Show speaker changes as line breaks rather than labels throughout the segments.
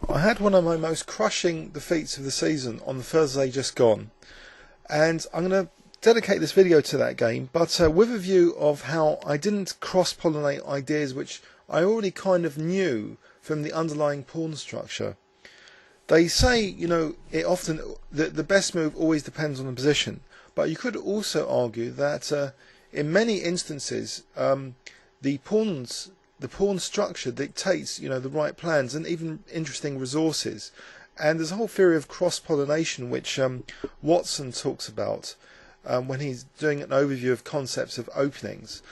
I had one of my most crushing defeats of the season on the Thursday just gone, and I'm going to dedicate this video to that game, but with a view of how I didn't cross-pollinate ideas which I already kind of knew from the underlying pawn structure. They say, you know, the best move always depends on the position, but you could also argue that in many instances the pawn structure dictates, you know, the right plans and even interesting resources. And there's a whole theory of cross-pollination which Watson talks about when he's doing an overview of concepts of openings.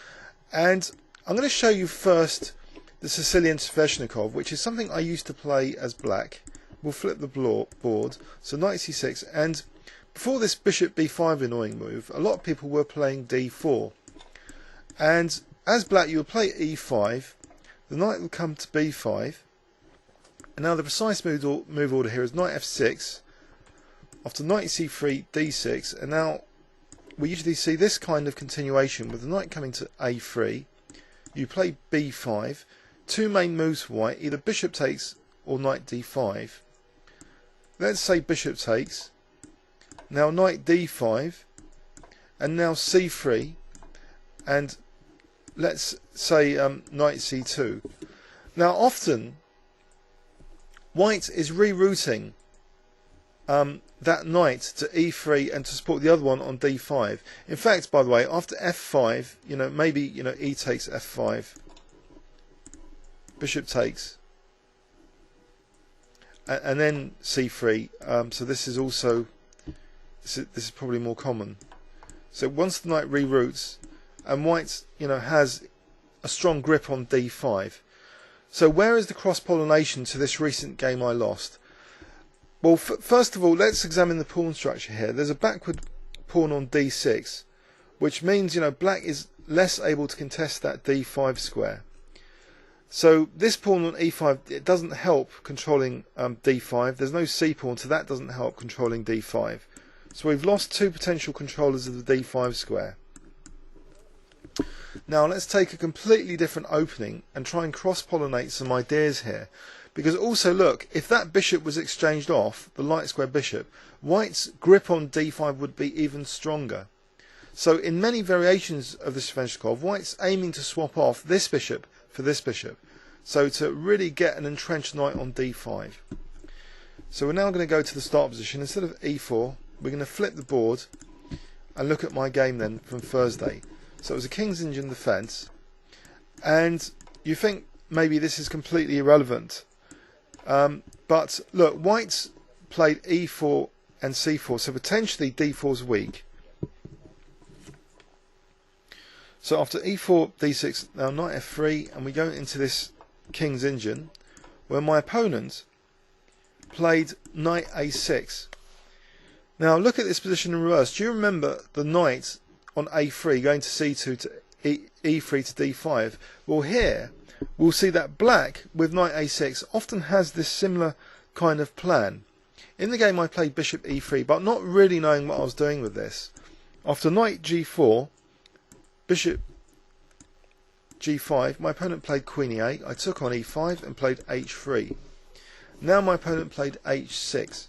And I'm going to show you first the Sicilian Sveshnikov, which is something I used to play as black. We'll flip the board, so knight c6, and before this bishop b5 annoying move, a lot of people were playing d4. And as black, you would play e5, the knight will come to b5, and now the precise move order here is knight f6, after knight c3, d6, and now we usually see this kind of continuation with the knight coming to a3, you play b5, two main moves for white, either bishop takes or knight d5. Let's say bishop takes, now knight d5, and now c3, and let's say knight c2. Now often white is rerouting that knight to e3 and to support the other one on d5. In fact, by the way, after f5, you know, maybe, you know, e takes f5, bishop takes, and then c3. So this is also this is probably more common. So once the knight reroutes, and white, you know, has a strong grip on d5. So where is the cross-pollination to this recent game I lost? Well, first of all, let's examine the pawn structure here. There's a backward pawn on d6, which means, you know, black is less able to contest that d5 square. So this pawn on e5, it doesn't help controlling d5. There's no c pawn, so that doesn't help controlling d5. So we've lost two potential controllers of the d5 square. Now let's take a completely different opening and try and cross-pollinate some ideas here. Because also look, if that bishop was exchanged off, the light square bishop, white's grip on d5 would be even stronger. So in many variations of the Sveshnikov, white's aiming to swap off this bishop for this bishop. So to really get an entrenched knight on d5. So we're now going to go to the start position. Instead of e4, we're going to flip the board and look at my game then from Thursday. So it was a King's Indian defence, and you think maybe this is completely irrelevant, but look, white's played e4 and c4, so potentially d4 is weak. So after e4, d6, now knight f3, and we go into this King's Indian, where my opponent played knight a6. Now look at this position in reverse. Do you remember the knight on a3 going to c2 to e3 to d5? Well, here we'll see that black with knight a6 often has this similar kind of plan. In the game I played bishop e3, but not really knowing what I was doing with this. After knight g4, bishop g5, my opponent played queen e8. I took on e5 and played h3. Now my opponent played h6.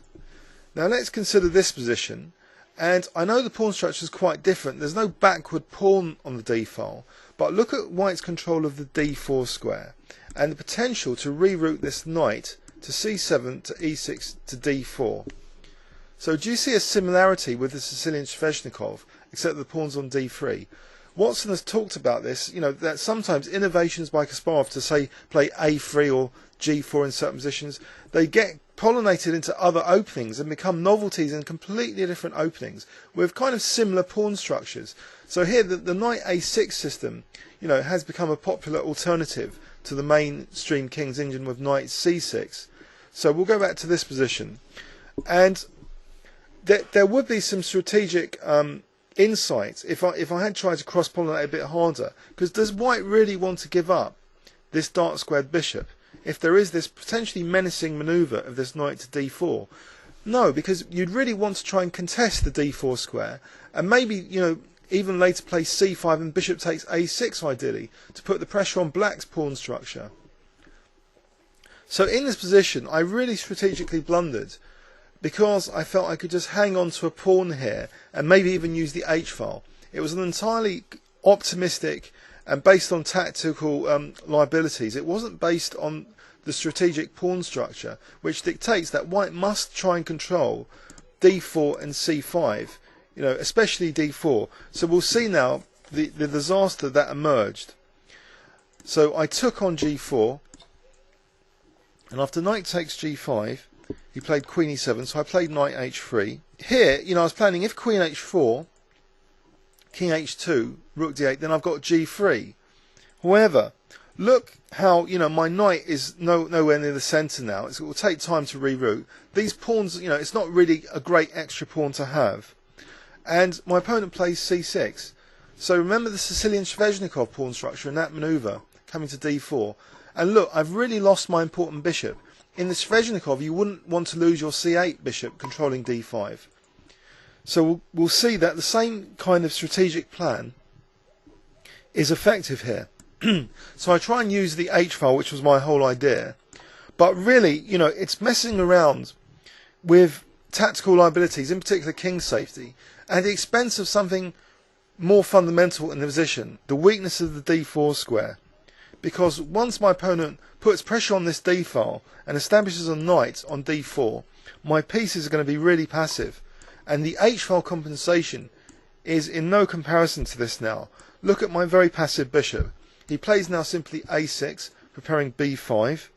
Now let's consider this position. And I know the pawn structure is quite different. There's no backward pawn on the d file, but look at white's control of the d4 square and the potential to reroute this knight to c7 to e6 to d4. So do you see a similarity with the Sicilian Sveshnikov, except the pawn's on d3? Watson has talked about this, you know, that sometimes innovations by Kasparov to say play a3 or g4 in certain positions, they get pollinated into other openings and become novelties in completely different openings with kind of similar pawn structures. So here the knight a6 system, you know, has become a popular alternative to the mainstream King's Indian with knight c6. So we'll go back to this position, and there would be some strategic insight if I had tried to cross-pollinate a bit harder, because does white really want to give up this dark squared bishop if there is this potentially menacing manoeuvre of this knight to d4? No, because you'd really want to try and contest the d4 square, and maybe, you know, even later play c5 and bishop takes a6 ideally to put the pressure on black's pawn structure. So in this position, I really strategically blundered because I felt I could just hang on to a pawn here and maybe even use the H file. It was an entirely optimistic and based on tactical liabilities. It wasn't based on the strategic pawn structure, which dictates that white must try and control d4 and c5, especially d4. So we'll see now the disaster that emerged. So I took on g4, and after knight takes g5, he played queen e7, so I played knight h3. Here, I was planning if queen h4, king h2, rook d8, then I've got g3. However, look how, my knight is nowhere near the centre now. It will take time to reroute. These pawns, it's not really a great extra pawn to have. And my opponent plays c6. So remember the Sicilian Sveshnikov pawn structure in that manoeuvre, coming to d4. And look, I've really lost my important bishop. In the Sveshnikov, you wouldn't want to lose your c8 bishop controlling d5. So we'll see that the same kind of strategic plan is effective here. So I try and use the H file, which was my whole idea. But really, it's messing around with tactical liabilities, in particular king safety, at the expense of something more fundamental in the position, the weakness of the d4 square. Because once my opponent puts pressure on this d file and establishes a knight on d4, my pieces are going to be really passive. And the H file compensation is in no comparison to this now. Look at my very passive bishop. He plays now simply a6, preparing b5.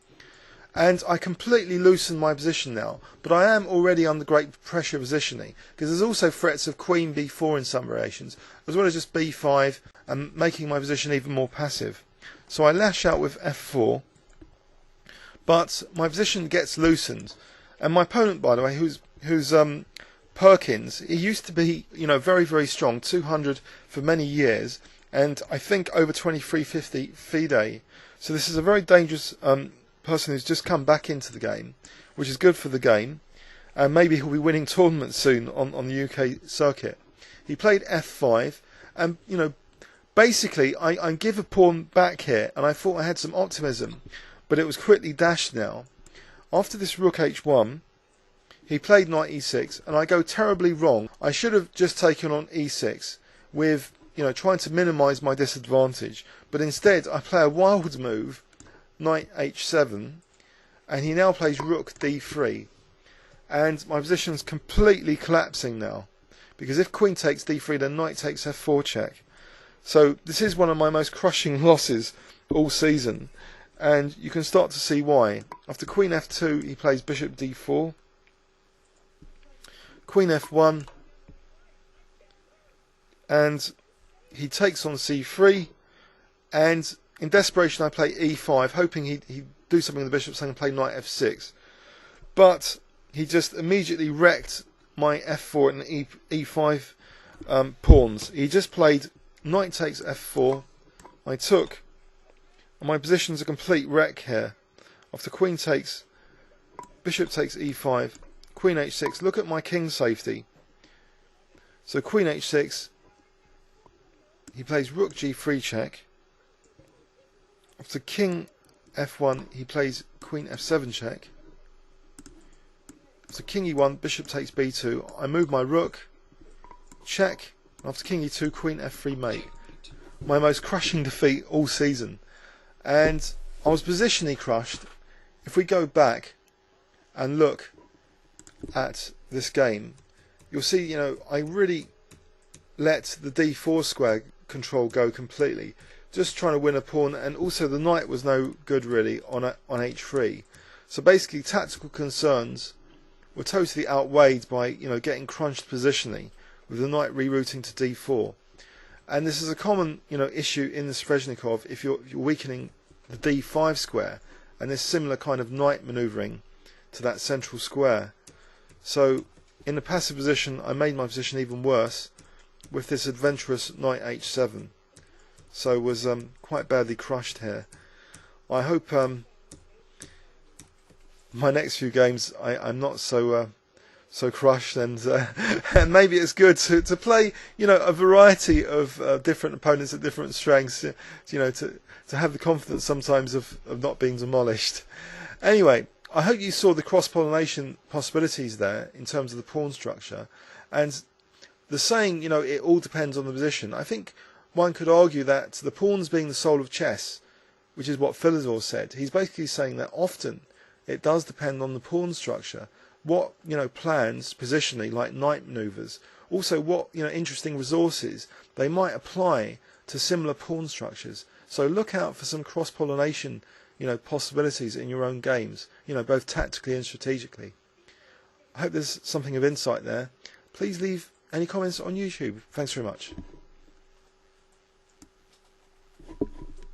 And I completely loosen my position now. But I am already under great pressure positioning, because there's also threats of queen b4 in some variations, as well as just b5, and making my position even more passive. So I lash out with f4, but my position gets loosened. And my opponent, by the way, who's Perkins, he used to be, very, very strong, 200 for many years, and I think over 2350 FIDE. So this is a very dangerous person who's just come back into the game, which is good for the game, and maybe he'll be winning tournaments soon on the UK circuit. He played f5, and basically I give a pawn back here, and I thought I had some optimism, but it was quickly dashed now. After this rook h1, he played knight e6, and I go terribly wrong. I should have just taken on e6 with trying to minimise my disadvantage, but instead I play a wild move, knight h7, and he now plays rook d3, and my position's completely collapsing now, because if queen takes d3, then knight takes f4 check. So this is one of my most crushing losses all season, and you can start to see why. After queen f2, he plays bishop d4, queen f1, and he takes on c3, and in desperation I play e5, hoping he'd do something with the bishop, so I can play knight f6. But he just immediately wrecked my f4 and e5 pawns. He just played knight takes f4, I took, and my position's a complete wreck here. After queen takes, bishop takes e5, queen h6, look at my king safety. So queen h6, he plays rook g3 check. After king f1, he plays queen f7 check. After king e1, bishop takes b2. I move my rook, check. After king e2, queen f3 mate. My most crushing defeat all season. And I was positionally crushed. If we go back and look at this game, you'll see, I really let the d4 square control go completely, just trying to win a pawn, and also the knight was no good really on h3. So basically tactical concerns were totally outweighed by getting crunched positionally with the knight rerouting to d4. And this is a common issue in the Sveshnikov if you're weakening the d5 square, and there's similar kind of knight manoeuvring to that central square. So in the passive position I made my position even worse with this adventurous knight h7. So was quite badly crushed here. I hope my next few games I'm not so crushed, and and maybe it's good to play a variety of different opponents at different strengths, to have the confidence sometimes of not being demolished. Anyway, I hope you saw the cross-pollination possibilities there in terms of the pawn structure, and the saying, it all depends on the position. I think one could argue that the pawns being the soul of chess, which is what Philidor said, he's basically saying that often it does depend on the pawn structure. What, plans positionally, like knight maneuvers, also what, interesting resources they might apply to similar pawn structures. So look out for some cross-pollination, possibilities in your own games, both tactically and strategically. I hope there's something of insight there. Please leave any comments on YouTube. Thanks very much.